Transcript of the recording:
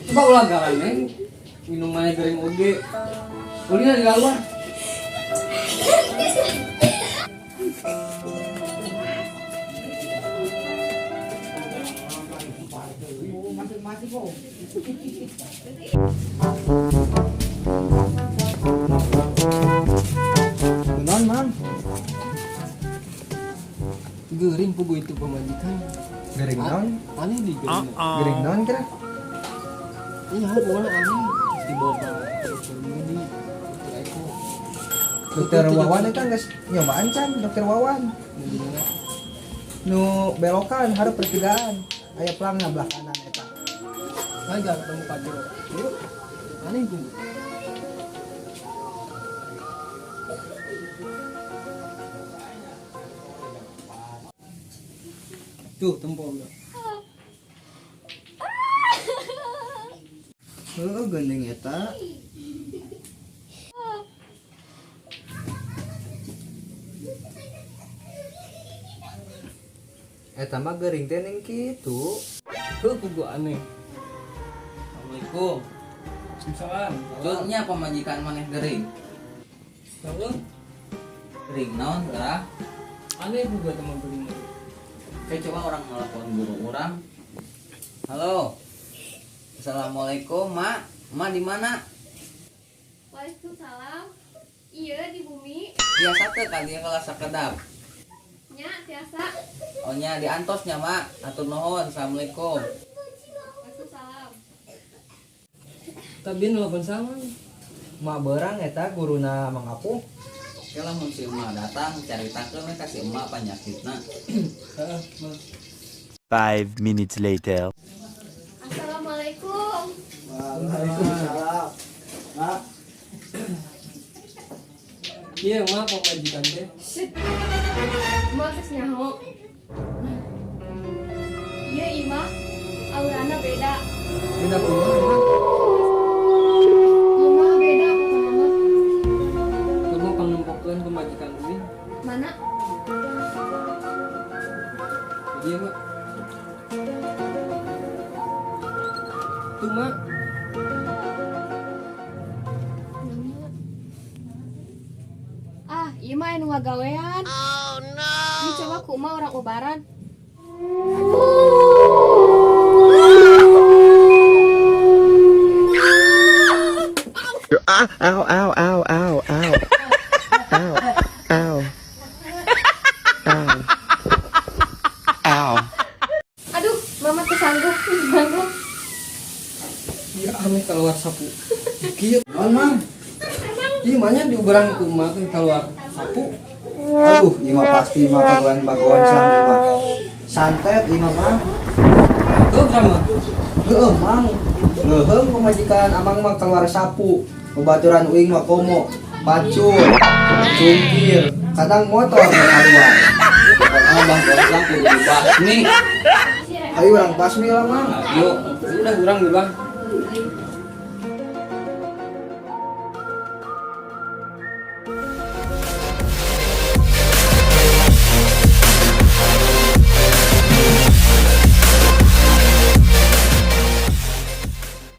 coba ulang garan neng. Minum air kering oge. Ulina di luar. Mati kok. Non, Mang. Gering pugu itu pemajikan. Gering non? Aneh di gering. Gering non kira? Iya, pokoknya aneh. Di bawah dokter ini. Dokter Wawan itu geus nyobaan can Dokter Wawan. Nu belokan hareup pertigaan. Aya pelangnya belah kanan eta. Aja ketemu Pak Yuk. Aneh itu. Tuh, tempol. Heuh geuning eta. Eta mah geuring teh ning kitu. Tuh, pugu aneh. Assalamualaikum. Salam. Jodnya pemajikan maneh gering. Salam. Gering naon tah? Aneh juga teman-teman. Kayak coba orang nelpon guru orang. Halo. Assalamualaikum, Mak. Mak di mana? Waalaikumsalam. Iya di bumi. Biasa teh ka dia kelas sakedap. Nya tiasa. Oh nya di antosnya, Mak. Atur nuhun. Assalamualaikum. Waalaikumsalam. Tapi nelfon sama. Mak beurang eta guruna Mang Apuh. Kalau mun si emak datang caritakeun we ka si emak panyakitna. Heeh, Mas. 5 minutes later. Assalamualaikum. Waalaikumsalam. Mak, Iya, mah pemajikan teh. Shit. Emak geus nyaho. Iya Ima, aurana beda. Beda kumaha. Ima beda kata mama. Kamu panempokkeun pemajikan Uin. Mana? Iya, Mak. Tuh, Mak. Ah, Ima anu ngagawean. Oh no. Ini coba kumaha orang ubaran. Ow, ow, ow, ow, ow. Ow, ow. Ow. Ow. Aduh, mama tuh sanggup. Ya aneh keluar sapu. kieu non Mang. Ih, mahnya diuberan kumaha teh keluar sapu. Aduh, ieu mah pasti mah bagoan santet mah. Santet ieu mah. Tuh, sama. Heueuh Mang. Leuheung pemajikan Amang mah keluar sapu. Babaturan uing mah komo, pacul, cungkir, kadang motor ngaruan. Abang goblok kudu dibasmi. Ayo urang pasmi lah Mang. Yuk. Udah kurang bilang.